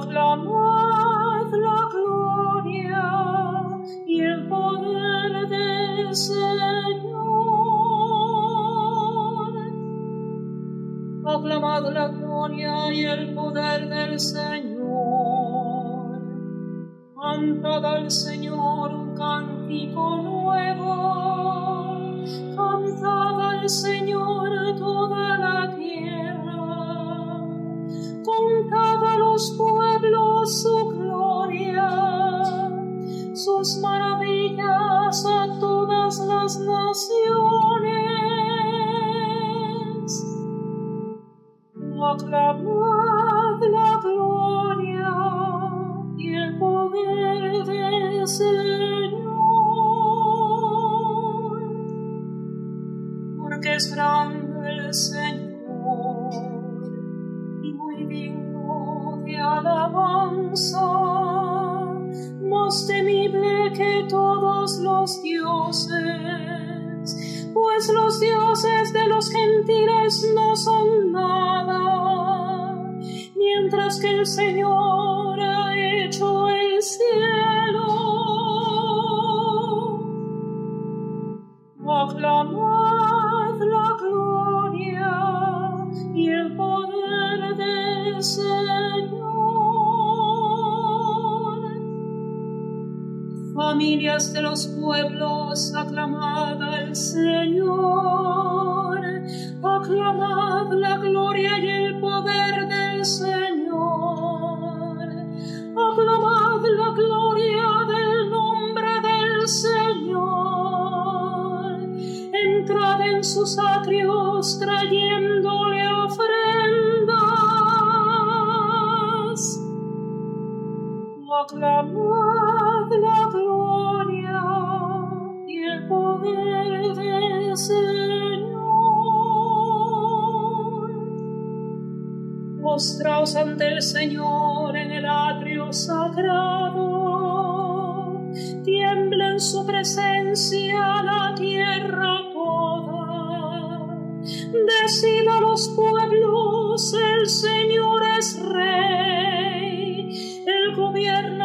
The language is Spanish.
Aclamad la gloria y el poder del Señor. Aclamad la gloria y el poder del Señor. Cantad al Señor un cántico nuevo. Cantad al Señor toda la tierra. Contad a los pueblos su gloria, sus maravillas a todas las naciones. Aclamad la gloria y el poder del Señor, porque es grande el Señor y muy digno de alabanza, más temible que todos los dioses, pues los dioses de los gentiles no son nada, mientras que el Señor ha hecho el cielo. Aclamad la gloria y el poder del Señor. Familias de los pueblos, aclamad al Señor. Aclamad la gloria y el poder del Señor. Aclamad la gloria del nombre del Señor. Entrad en sus atrios trayéndole ofrendas. Aclamad la gloria y el poder del Señor. Postraos ante el Señor en el atrio sagrado. Tiembla en su presencia la tierra toda. Decid a los pueblos, el Señor es Rey. El gobierno